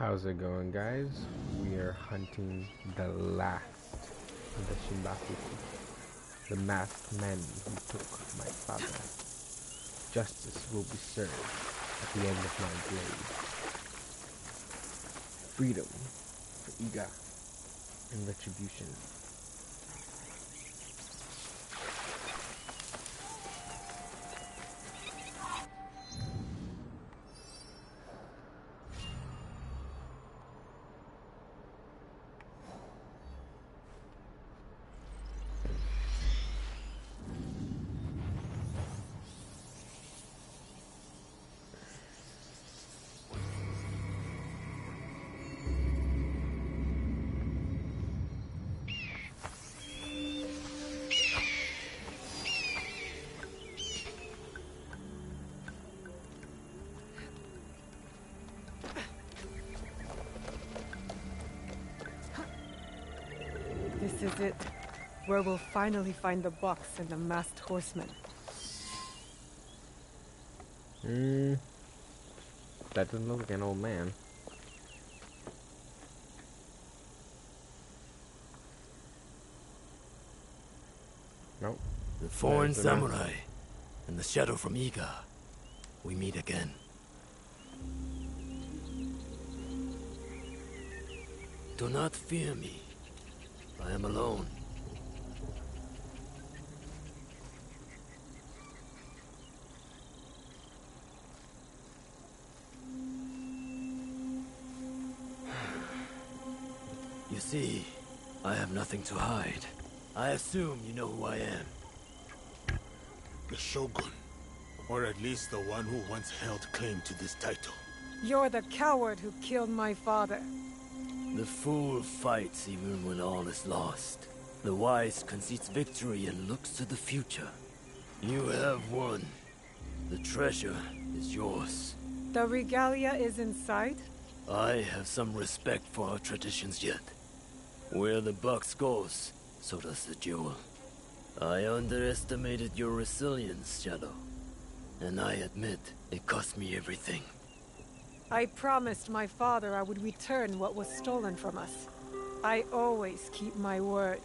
How's it going, guys? We are hunting the last of the Shinbafuku, the masked men who took my father. Justice will be served at the end of my blade. Freedom for Iga and retribution. This is it, where we'll finally find the box and the masked horseman. That doesn't look like an old man. Nope. The foreign samurai and the shadow from Iga. We meet again. Do not fear me. I am alone. You see, I have nothing to hide. I assume you know who I am. The Shogun, or at least the one who once held claim to this title. You're the coward who killed my father. The fool fights even when all is lost. The wise concedes victory and looks to the future. You have won. The treasure is yours. The regalia is inside? I have some respect for our traditions yet. Where the box goes, so does the jewel. I underestimated your resilience, Shadow. And I admit, it cost me everything. I promised my father I would return what was stolen from us. I always keep my word.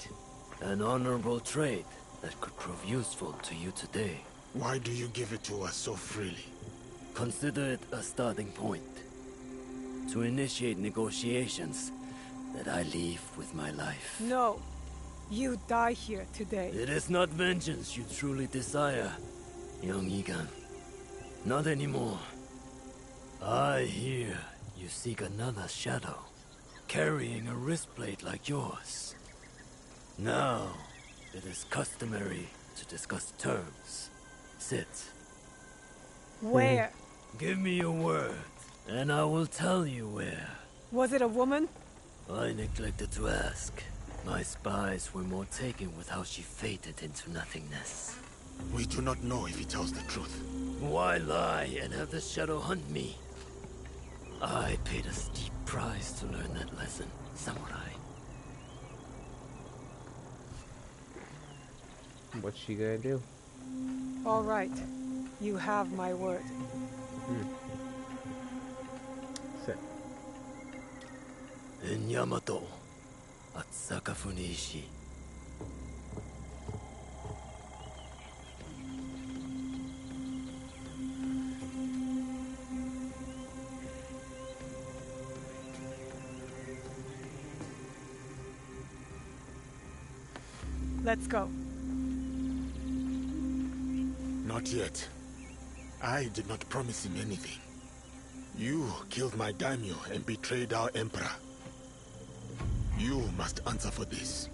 An honorable trait that could prove useful to you today. Why do you give it to us so freely? Consider it a starting point. To initiate negotiations that I leave with my life. No. You die here today. It is not vengeance you truly desire, young Igan. Not anymore. I hear you seek another shadow, carrying a wristblade like yours. Now, it is customary to discuss terms. Sit. Where? Give me your word, and I will tell you where. Was it a woman? I neglected to ask. My spies were more taken with how she faded into nothingness. We do not know if he tells the truth. Why lie and have the shadow hunt me? I paid a steep price to learn that lesson, samurai. What's she gonna do? All right. You have my word. Sit. In Yamato, at Sakafuniishi. Let's go. Not yet. I did not promise him anything. You killed my daimyo and betrayed our emperor. You must answer for this.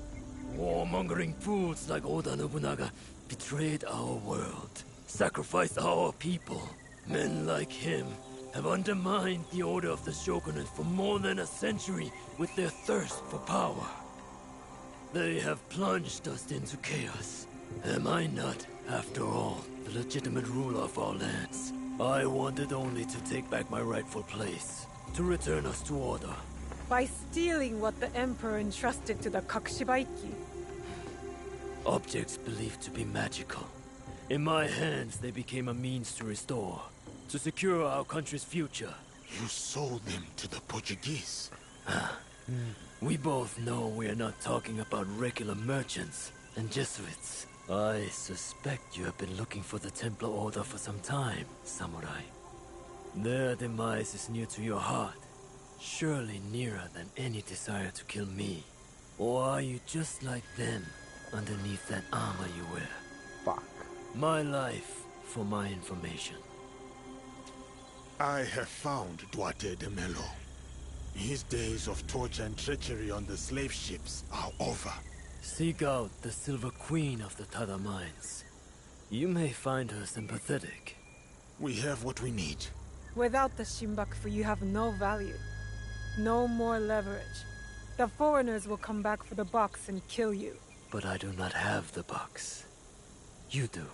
Warmongering fools like Oda Nobunaga betrayed our world, sacrificed our people. Men like him have undermined the order of the shogunate for more than a century with their thirst for power. They have plunged us into chaos. Am I not, after all, the legitimate ruler of our lands? I wanted only to take back my rightful place, to return us to order. By stealing what the Emperor entrusted to the Kakushibaiki. Objects believed to be magical. In my hands, they became a means to restore, to secure our country's future. You sold them to the Portuguese. We both know we are not talking about regular merchants and Jesuits. I suspect you have been looking for the Templar Order for some time, Samurai. Their demise is near to your heart, surely nearer than any desire to kill me. Or are you just like them, underneath that armor you wear? Fuck. My life for my information. I have found Duarte de Melo. His days of torture and treachery on the slave ships are over. Seek out the Silver Queen of the Tada Mines. You may find her sympathetic. We have what we need. Without the Shinbakufu, you have no value. No more leverage. The foreigners will come back for the box and kill you. But I do not have the box. You do.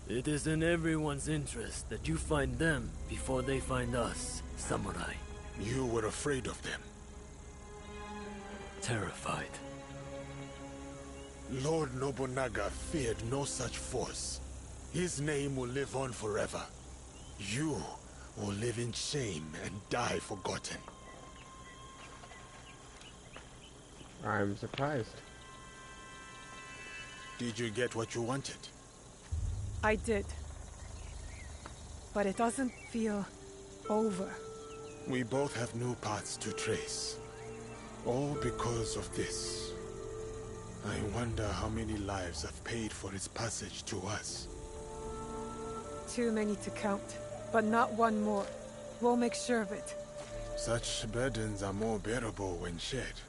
It is in everyone's interest that you find them before they find us, Samurai. You were afraid of them. Terrified. Lord Nobunaga feared no such force. His name will live on forever. You will live in shame and die forgotten. I'm surprised. Did you get what you wanted? I did. But it doesn't feel over. We both have new paths to trace. All because of this. I wonder how many lives have paid for its passage to us. Too many to count, but not one more. We'll make sure of it. Such burdens are more bearable when shared.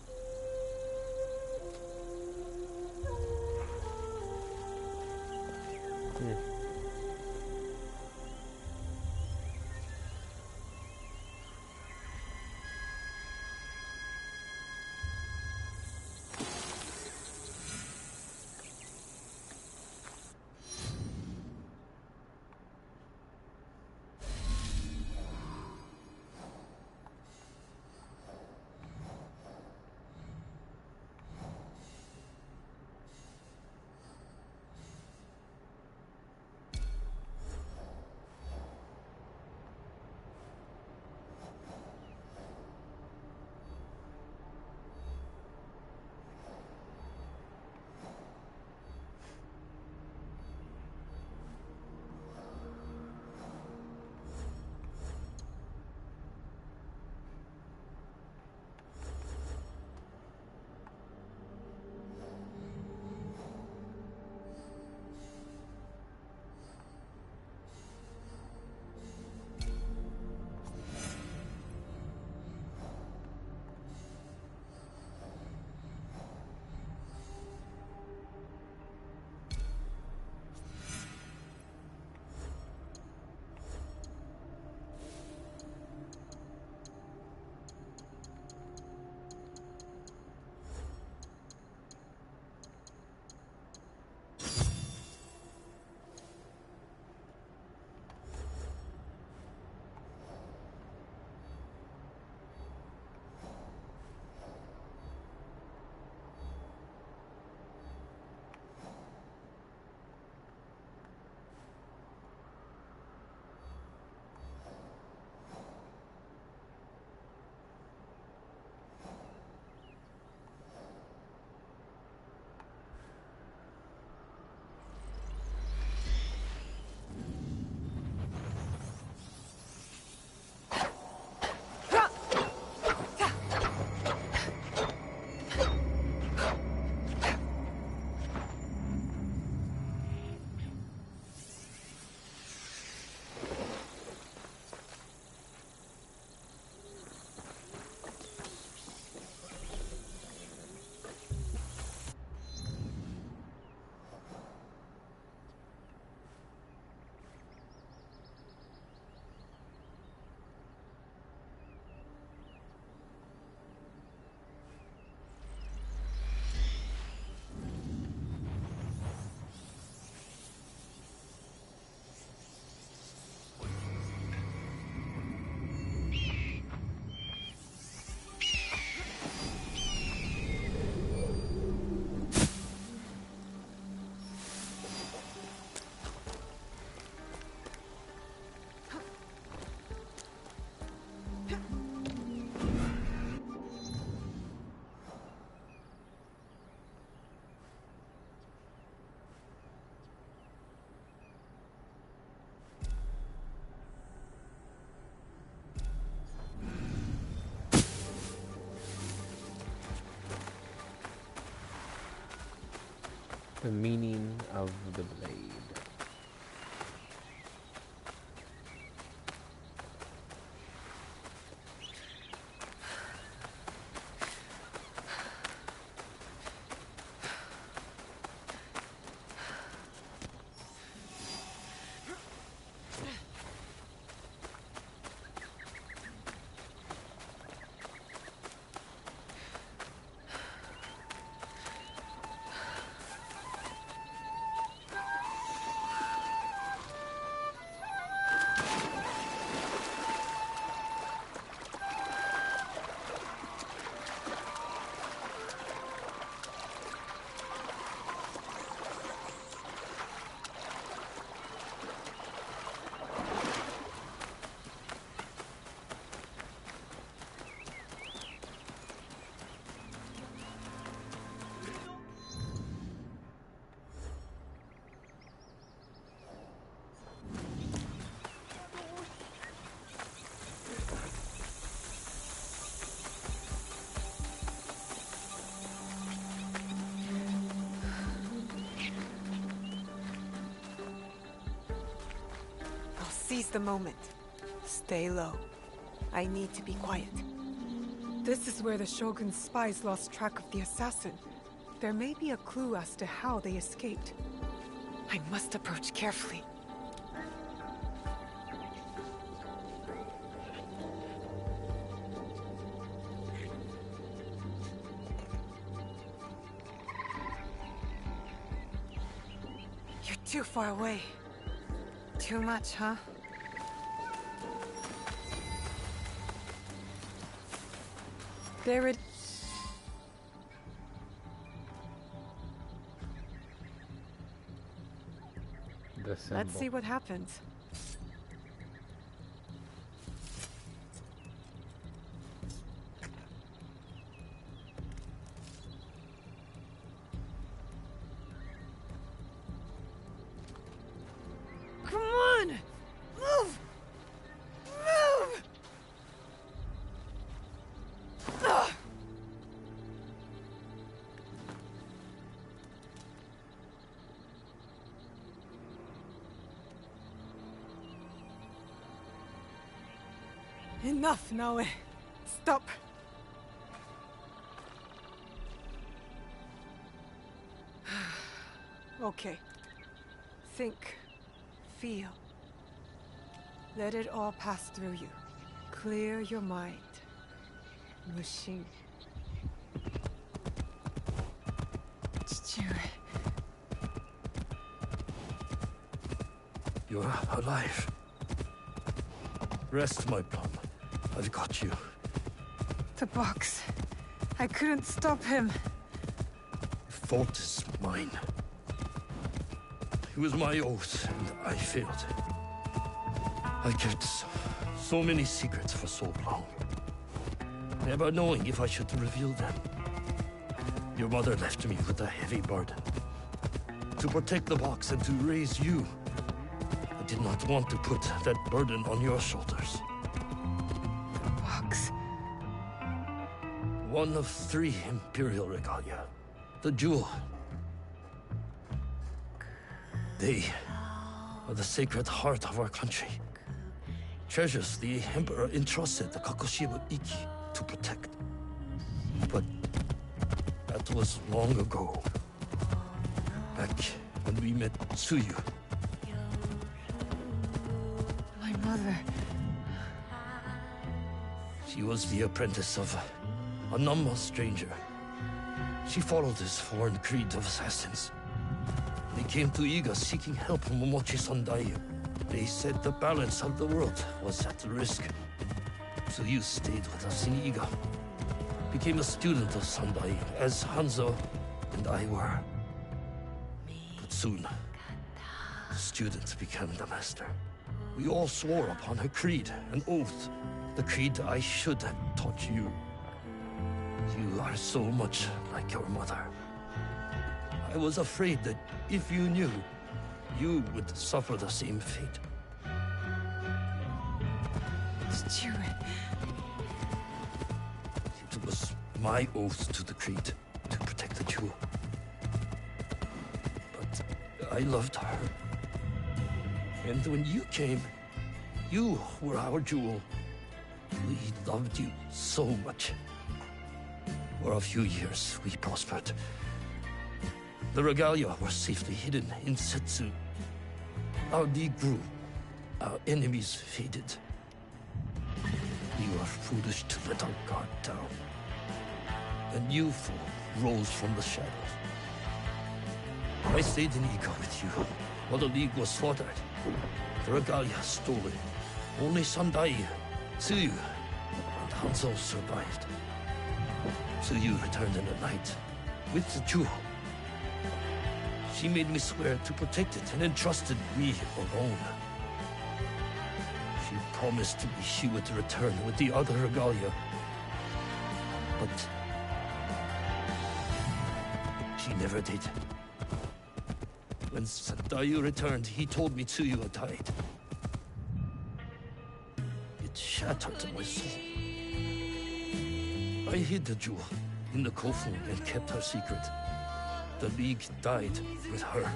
The meaning of the blade. Seize the moment. Stay low. I need to be quiet. This is where the Shogun's spies lost track of the assassin. There may be a clue as to how they escaped. I must approach carefully. You're too far away. Too much, huh? There it... The symbol. Let's see what happens. Come on! Move! Move! Ugh. Enough, Naoe. Stop. Okay. Think. Feel. Let it all pass through you. Clear your mind. Mushin. You're alive. Rest, my plum. I've got you. The box. I couldn't stop him. The fault is mine. It was my oath, and I failed. I kept so many secrets for so long, never knowing if I should reveal them. Your mother left me with a heavy burden. To protect the box and to raise you, I did not want to put that burden on your shoulders. Box. One of 3 Imperial regalia. The jewel. They are the sacred heart of our country. Treasures the Emperor entrusted the Kakushiba Iki to protect. But that was long ago. Back when we met Tsuyu. My mother. She was the apprentice of a Nama stranger. She followed this foreign creed of assassins. They came to Iga seeking help from Momochi Sandai. They said the balance of the world was at risk. So you stayed with us in Iga. Became a student of Sandai, as Hanzo and I were. But soon, the student became the master. We all swore upon her creed, an oath. The creed I should have taught you. You are so much like your mother. I was afraid that if you knew, you would suffer the same fate. Stewart. It was my oath to the creed to protect the jewel. I loved her. And when you came, you were our jewel. We loved you so much. For a few years, we prospered. The regalia were safely hidden in Setsu. Our league grew. Our enemies faded. We were foolish to let our guard down. A new foe rose from the shadows. I stayed in Ika with you while the league was slaughtered. The regalia stolen. Only Sandai, Tsuyu, and Hanzo survived. Tsuyu returned in the night with the jewel. She made me swear to protect it and entrusted me alone. She promised me she would return with the other regalia. But she never did. When Sandayu returned, he told me Tsuyu had died. It shattered my soul. I hid the jewel in the Kofu and kept her secret. The League died with her.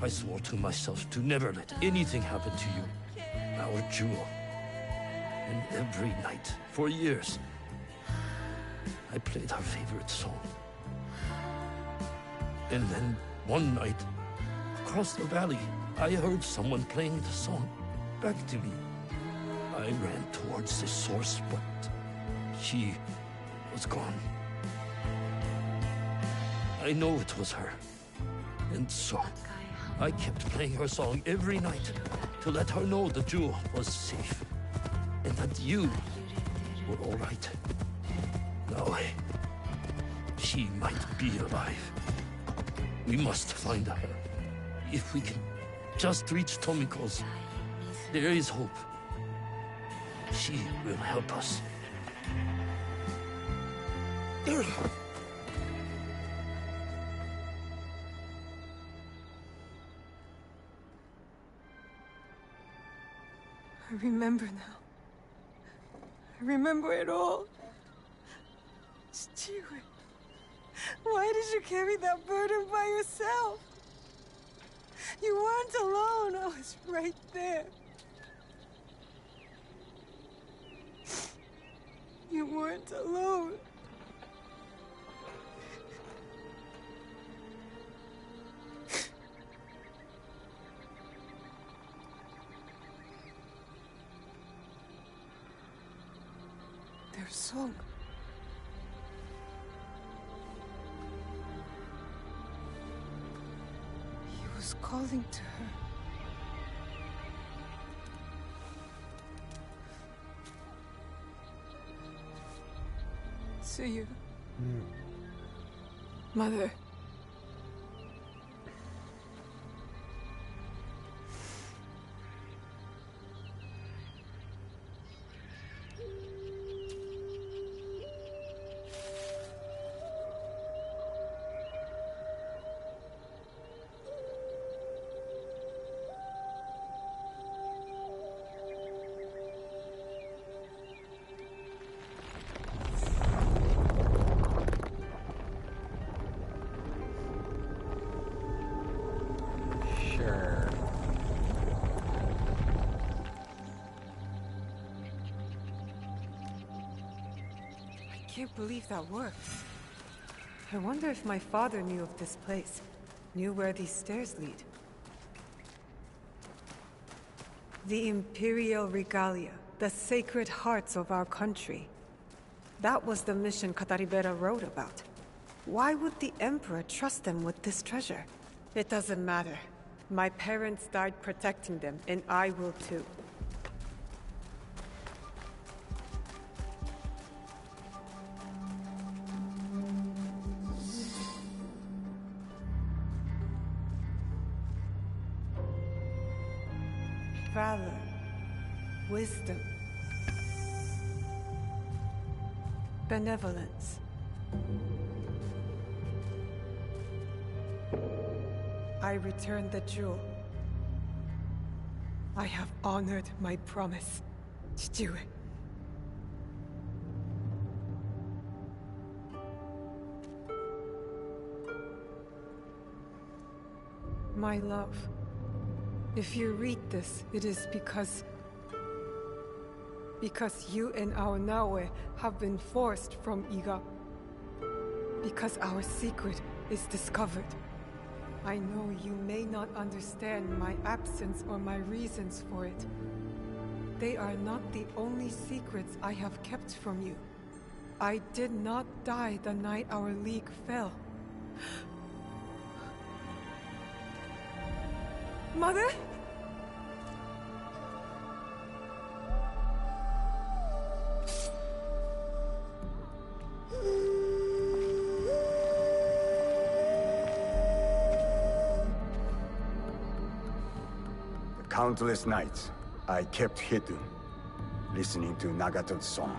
I swore to myself to never let anything happen to you, our jewel. And every night, for years, I played her favorite song. And then, one night, across the valley, I heard someone playing the song back to me. I ran towards the source, but she was gone. I know it was her. And so, I kept playing her song every night to let her know the jewel was safe. And that you were all right. Now, she might be alive. We must find her. If we can just reach Tomiko's, there is hope. She will help us. I remember now. I remember it all. Chichiwe, why did you carry that burden by yourself? You weren't alone. I was right there. You weren't alone. Their song. He was calling to her. Tsuyu. Mother. Sure. I can't believe that worked. I wonder if my father knew of this place, knew where these stairs lead. The Imperial Regalia, the sacred hearts of our country. That was the mission Kataribera wrote about. Why would the Emperor trust them with this treasure? It doesn't matter. My parents died protecting them, and I will too. Valor, wisdom, benevolence. I return the jewel. I have honored my promise, Chichiwe. My love, if you read this, it is because you and our Naoe have been forced from Iga. Because our secret is discovered. I know you may not understand my absence or my reasons for it. They are not the only secrets I have kept from you. I did not die the night our league fell. Mother? Countless nights, I kept hidden, listening to Nagato's song,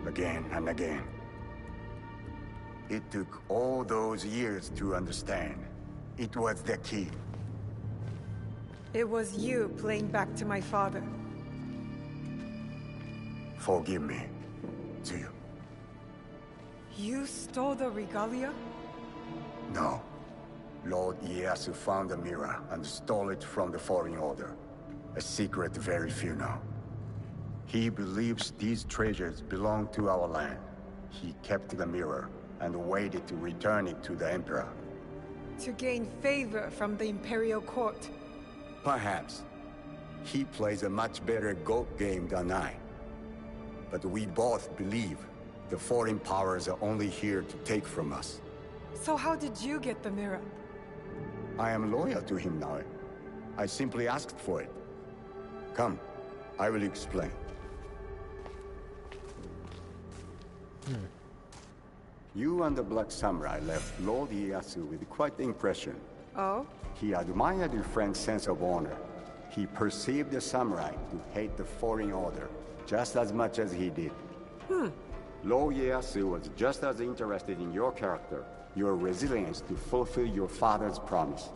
again and again. It took all those years to understand. It was the key. It was you playing back to my father. Forgive me, Tsuyu. You stole the regalia? No. Lord Ieyasu found the mirror and stole it from the Foreign Order. A secret very few know. He believes these treasures belong to our land. He kept the mirror and waited to return it to the Emperor. To gain favor from the Imperial Court. Perhaps. He plays a much better Go game than I. But we both believe the foreign powers are only here to take from us. So how did you get the mirror? I am loyal to him now. I simply asked for it. Come, I will explain. You and the Black Samurai left Lord Ieyasu with quite the impression. Oh? He admired your friend's sense of honor. He perceived the samurai to hate the Foreign Order just as much as he did. Lord Ieyasu was just as interested in your character, your resilience to fulfill your father's promise.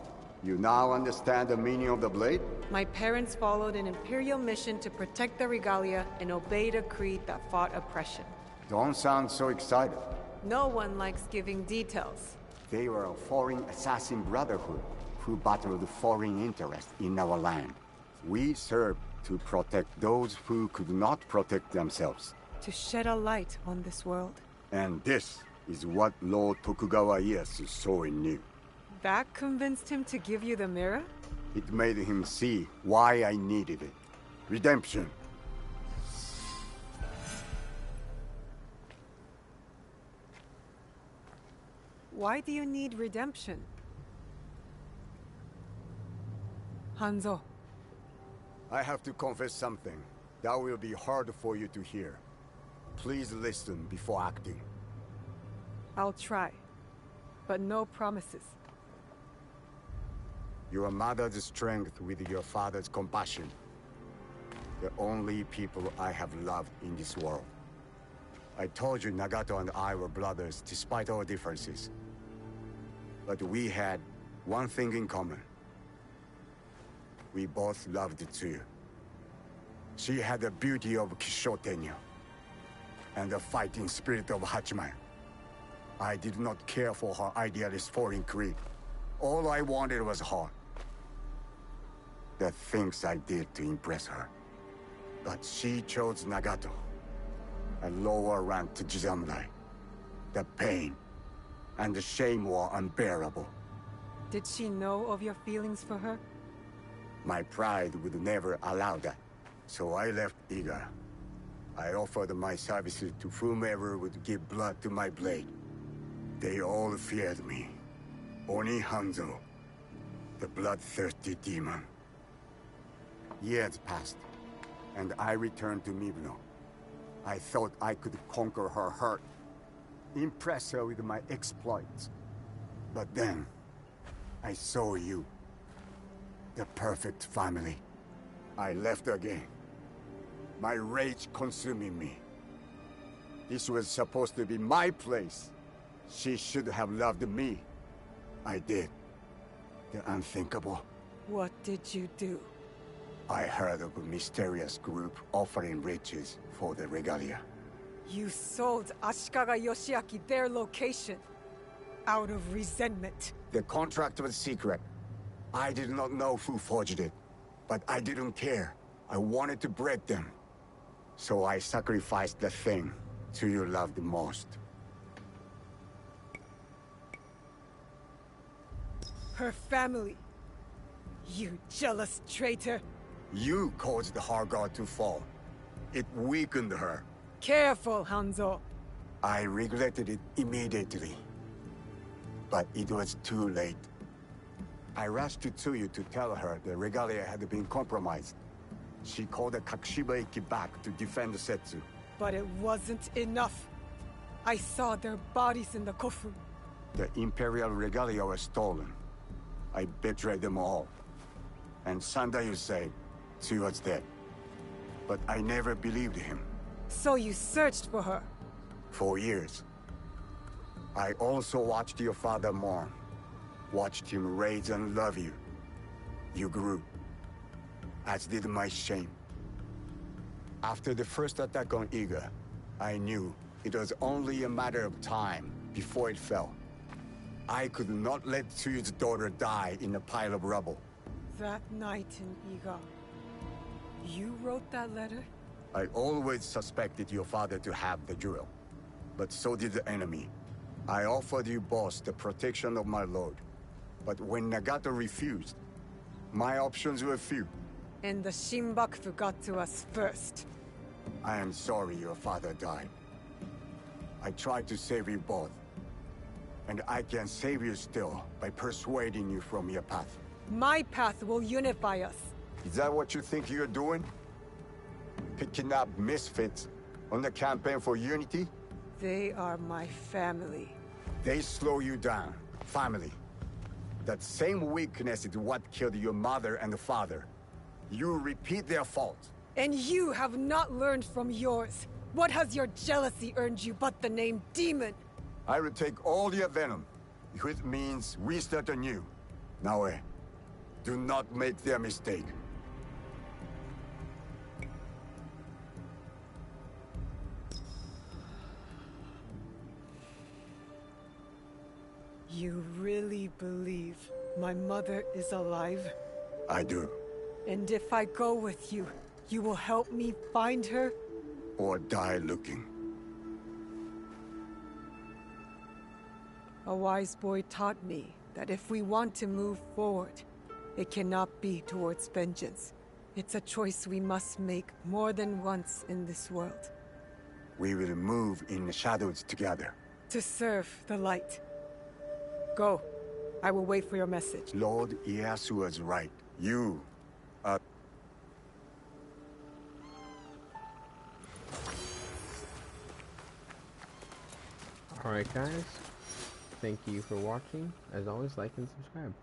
You now understand the meaning of the blade? My parents followed an Imperial mission to protect the regalia and obeyed a creed that fought oppression. Don't sound so excited. No one likes giving details. They were a foreign assassin brotherhood who battled foreign interests in our land. We served to protect those who could not protect themselves. To shed a light on this world. And this is what Lord Tokugawa Ieyasu saw in you. That convinced him to give you the mirror? It made him see why I needed it. Redemption. Why do you need redemption? Hanzo. I have to confess something that will be hard for you to hear. Please listen before acting. I'll try, but no promises. Your mother's strength with your father's compassion. The only people I have loved in this world. I told you Nagato and I were brothers despite our differences. But we had one thing in common. We both loved Tsuyu. She had the beauty of Kishotenyo and the fighting spirit of Hachiman. I did not care for her idealist foreign creed. All I wanted was her. The things I did to impress her. But she chose Nagato, a lower rank to Jisamurai. The pain and the shame were unbearable. Did she know of your feelings for her? My pride would never allow that. So I left Iga. I offered my services to whomever would give blood to my blade. They all feared me. Oni Hanzo, the bloodthirsty demon. Years passed, and I returned to Mibno. I thought I could conquer her hurt, impress her with my exploits. But then, I saw you. The perfect family. I left again. My rage consuming me. This was supposed to be my place. She should have loved me. I did. The unthinkable. What did you do? I heard of a mysterious group offering riches for the regalia. You sold Ashikaga Yoshiaki their location. Out of resentment. The contract was secret. I did not know who forged it, but I didn't care. I wanted to break them. So I sacrificed the thing to you love the most. Her family. You jealous traitor. You caused the Hard God to fall. It weakened her. Careful, Hanzo. I regretted it immediately. But it was too late. I rushed to Tsuyu to tell her the regalia had been compromised. She called the Kakushibaiki back to defend the Setsu. But it wasn't enough. I saw their bodies in the kofun. The Imperial regalia was stolen. I betrayed them all. And Sandayu said she was dead. But I never believed him. So you searched for her? For years. I also watched your father mourn. Watched him raise and love you. You grew. As did my shame. After the first attack on Iga, I knew it was only a matter of time before it fell. I could not let Tsuyu's daughter die in a pile of rubble. That night in Iga, you wrote that letter? I always suspected your father to have the jewel, but so did the enemy. I offered you both the protection of my lord, but when Nagato refused, my options were few. And the Shinbakufu got to us first. I am sorry your father died. I tried to save you both, and I can save you still by persuading you from your path. My path will unify us. Is that what you think you're doing? Picking up misfits on the campaign for unity? They are my family. They slow you down. Family. That same weakness is what killed your mother and father. You repeat their fault. And you have not learned from yours. What has your jealousy earned you but the name Demon? I will take all your venom, if it means we start anew. Naoe, do not make their mistake. You really believe my mother is alive? I do. And if I go with you, you will help me find her? Or die looking. A wise boy taught me that if we want to move forward, it cannot be towards vengeance. It's a choice we must make more than once in this world. We will move in the shadows together. To serve the light. Go. I will wait for your message. Lord Ieyasu was right. You are... Alright guys, thank you for watching. As always, like and subscribe.